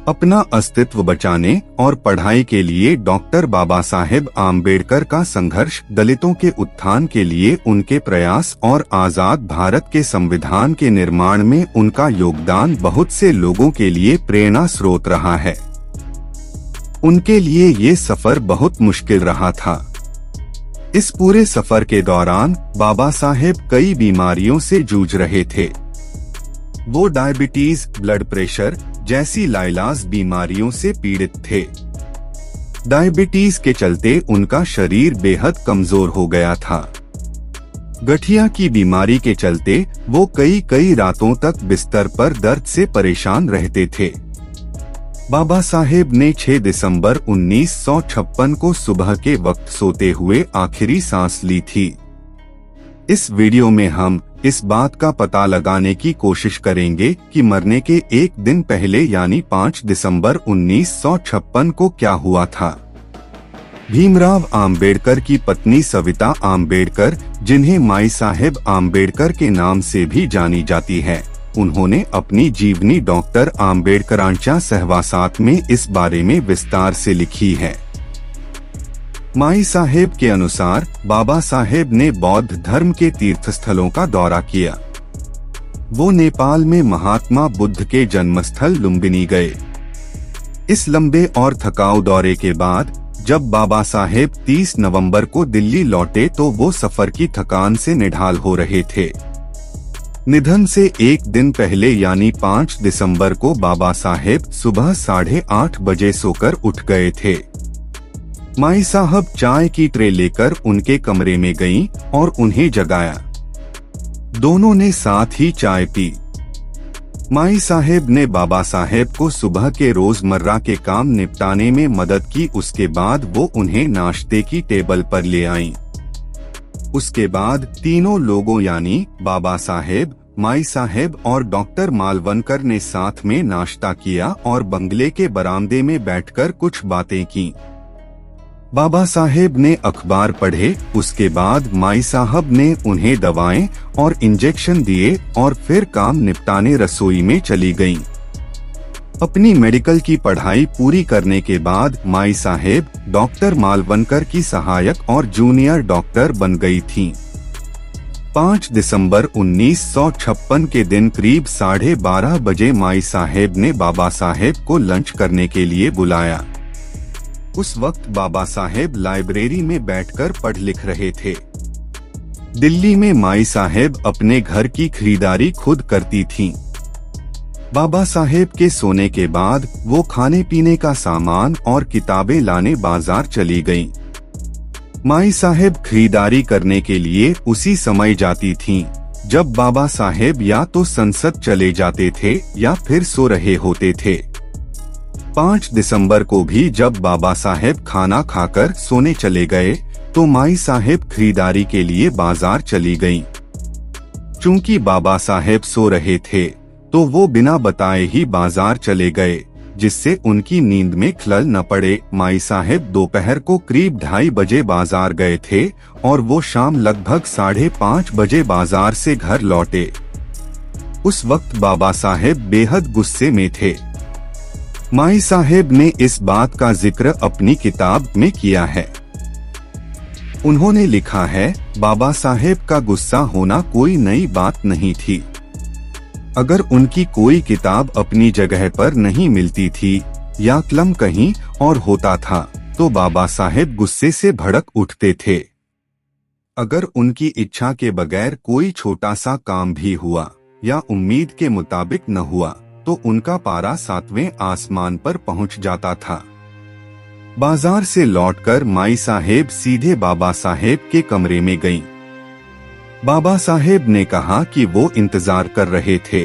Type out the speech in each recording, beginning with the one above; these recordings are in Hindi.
अपना अस्तित्व बचाने और पढ़ाई के लिए डॉक्टर बाबा साहेब आम्बेडकर का संघर्ष, दलितों के उत्थान के लिए उनके प्रयास और आजाद भारत के संविधान के निर्माण में उनका योगदान बहुत से लोगों के लिए प्रेरणा स्रोत रहा है। उनके लिए ये सफर बहुत मुश्किल रहा था। इस पूरे सफर के दौरान बाबा साहेब कई बीमारियों से जूझ रहे थे। वो डायबिटीज, ब्लड प्रेशर जैसी लाइलाज बीमारियों से पीड़ित थे। डायबिटीज के चलते उनका शरीर बेहद कमजोर हो गया था। गठिया की बीमारी के चलते वो कई रातों तक बिस्तर पर दर्द से परेशान रहते थे। बाबा साहेब ने 6 दिसंबर 1956 को सुबह के वक्त सोते हुए आखिरी सांस ली थी। इस वीडियो में हम इस बात का पता लगाने की कोशिश करेंगे कि मरने के एक दिन पहले यानी 5 दिसंबर 1956 को क्या हुआ था। भीमराव आम्बेडकर की पत्नी सविता आम्बेडकर, जिन्हें माई साहेब आम्बेडकर के नाम से भी जानी जाती है, उन्होंने अपनी जीवनी डॉक्टर आम्बेडकरांच्या सहवासात में इस बारे में विस्तार से लिखी है। माई साहेब के अनुसार बाबा साहेब ने बौद्ध धर्म के तीर्थस्थलों का दौरा किया। वो नेपाल में महात्मा बुद्ध के जन्मस्थल लुम्बिनी गए। इस लंबे और थकाऊ दौरे के बाद जब बाबा साहेब 30 नवंबर को दिल्ली लौटे तो वो सफर की थकान से निढाल हो रहे थे। निधन से एक दिन पहले यानी 5 दिसंबर को बाबा साहेब सुबह 8:30 बजे सोकर उठ गए थे। माई साहब चाय की ट्रे लेकर उनके कमरे में गईं और उन्हें जगाया। दोनों ने साथ ही चाय पी। माई साहेब ने बाबा साहेब को सुबह के रोजमर्रा के काम निपटाने में मदद की। उसके बाद वो उन्हें नाश्ते की टेबल पर ले आईं। उसके बाद तीनों लोगों यानी बाबा साहेब, माई साहेब और डॉक्टर मालवनकर ने साथ में नाश्ता किया और बंगले के बरामदे में बैठकर कुछ बातें की। बाबा साहेब ने अखबार पढ़े। उसके बाद माई साहब ने उन्हें दवाएं और इंजेक्शन दिए और फिर काम निपटाने रसोई में चली गईं। अपनी मेडिकल की पढ़ाई पूरी करने के बाद माई साहेब डॉक्टर मालवनकर की सहायक और जूनियर डॉक्टर बन गई थीं। 5 दिसंबर 1956 के दिन करीब 12:30 बजे माई साहेब ने बाबा साहेब को लंच करने के लिए बुलाया। उस वक्त बाबा साहेब लाइब्रेरी में बैठकर पढ़ लिख रहे थे। दिल्ली में माई साहेब अपने घर की खरीदारी खुद करती थीं। बाबा साहेब के सोने के बाद वो खाने पीने का सामान और किताबें लाने बाजार चली गईं। माई साहेब खरीदारी करने के लिए उसी समय जाती थीं जब बाबा साहेब या तो संसद चले जाते थे या फिर सो रहे होते थे। 5 दिसंबर को भी जब बाबा साहेब खाना खाकर सोने चले गए तो माई साहेब खरीदारी के लिए बाजार चली गईं। चूंकि बाबा साहेब सो रहे थे तो वो बिना बताए ही बाजार चले गए, जिससे उनकी नींद में खलल न पड़े। माई साहेब दोपहर को करीब 2:30 बजे बाजार गए थे और वो शाम लगभग 5:30 बजे बाजार से घर लौटे। उस वक्त बाबा साहेब बेहद गुस्से में थे। माई साहेब ने इस बात का जिक्र अपनी किताब में किया है। उन्होंने लिखा है, बाबा साहेब का गुस्सा होना कोई नई बात नहीं थी। अगर उनकी कोई किताब अपनी जगह पर नहीं मिलती थी या कलम कहीं और होता था तो बाबा साहेब गुस्से से भड़क उठते थे। अगर उनकी इच्छा के बगैर कोई छोटा सा काम भी हुआ या उम्मीद के मुताबिक न हुआ तो उनका पारा 7वें आसमान पर पहुंच जाता था। बाजार से लौटकर माई साहेब सीधे बाबा साहेब के कमरे में गईं। बाबा साहेब ने कहा कि वो इंतजार कर रहे थे।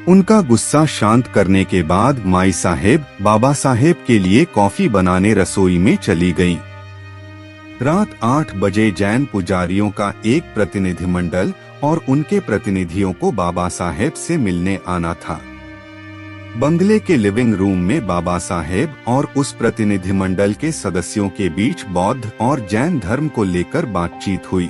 उनका गुस्सा शांत करने के बाद माई साहेब बाबा साहेब के लिए कॉफी बनाने रसोई में चली गईं। रात 8 बजे जैन पुजारियों का एक प्रतिनिधिमंडल और उनके प्रतिनिधियों को बाबा साहेब से मिलने आना था। बंगले के लिविंग रूम में बाबा साहेब और उस प्रतिनिधिमंडल के सदस्यों के बीच बौद्ध और जैन धर्म को लेकर बातचीत हुई।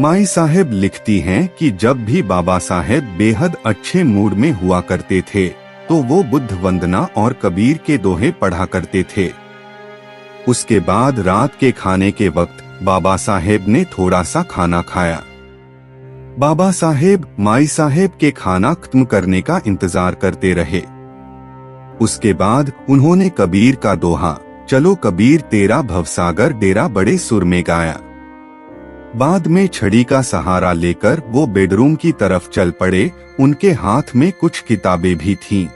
माई साहेब लिखती हैं कि जब भी बाबा साहेब बेहद अच्छे मूड में हुआ करते थे तो वो बुद्ध वंदना और कबीर के दोहे पढ़ा करते थे। उसके बाद रात के खाने के वक्त बाबा साहेब ने थोड़ा सा खाना खाया। बाबा साहेब माई साहेब के खाना खत्म करने का इंतजार करते रहे। उसके बाद उन्होंने कबीर का दोहा चलो कबीर तेरा भवसागर डेरा बड़े सुर में गाया। बाद में छड़ी का सहारा लेकर वो बेडरूम की तरफ चल पड़े। उनके हाथ में कुछ किताबें भी थीं।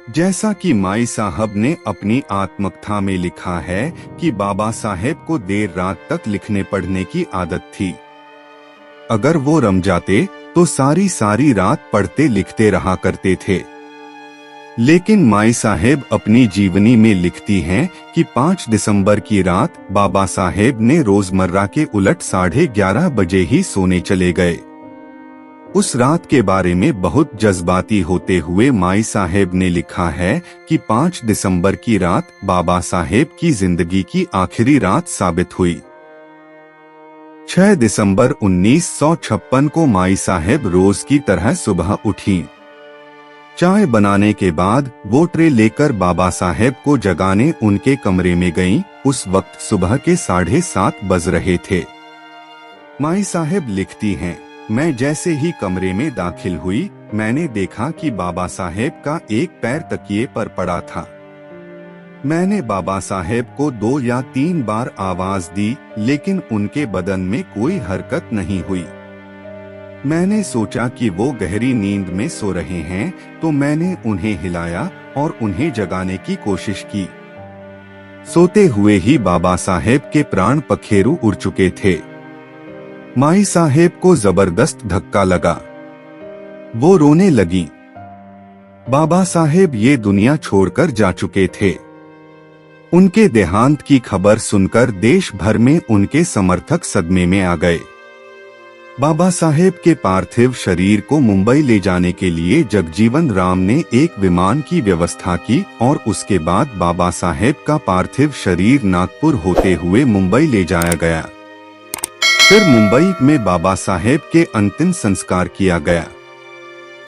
जैसा कि माई साहब ने अपनी आत्मकथा में लिखा है कि बाबा साहेब को देर रात तक लिखने पढ़ने की आदत थी। अगर वो रम जाते तो सारी सारी रात पढ़ते लिखते रहा करते थे। लेकिन माई साहेब अपनी जीवनी में लिखती हैं कि 5 दिसंबर की रात बाबा साहेब ने रोजमर्रा के उलट 11:30 बजे ही सोने चले गए। उस रात के बारे में बहुत जज्बाती होते हुए माई साहेब ने लिखा है कि 5 दिसंबर की रात बाबा साहेब की जिंदगी की आखिरी रात साबित हुई। 6 दिसंबर 1956 को माई साहेब रोज की तरह सुबह उठी। चाय बनाने के बाद वो ट्रे लेकर बाबा साहेब को जगाने उनके कमरे में गईं। उस वक्त सुबह के 7:30 बज रहे थे। माई साहेब लिखती हैं, मैं जैसे ही कमरे में दाखिल हुई मैंने देखा कि बाबा साहेब का एक पैर तकिए पर पड़ा था। मैंने बाबा साहेब को 2 या 3 बार आवाज दी लेकिन उनके बदन में कोई हरकत नहीं हुई। मैंने सोचा कि वो गहरी नींद में सो रहे हैं तो मैंने उन्हें हिलाया और उन्हें जगाने की कोशिश की। सोते हुए ही बाबा साहेब के प्राण पखेरु उड़ चुके थे। माई साहेब को जबरदस्त धक्का लगा। वो रोने लगी। बाबा साहेब ये दुनिया छोड़कर जा चुके थे। उनके देहांत की खबर सुनकर देश भर में उनके समर्थक सदमे में आ गए। बाबा साहेब के पार्थिव शरीर को मुंबई ले जाने के लिए जगजीवन राम ने एक विमान की व्यवस्था की और उसके बाद बाबा साहेब का पार्थिव शरीर नागपुर होते हुए मुंबई ले जाया गया। फिर मुंबई में बाबा साहेब के अंतिम संस्कार किया गया।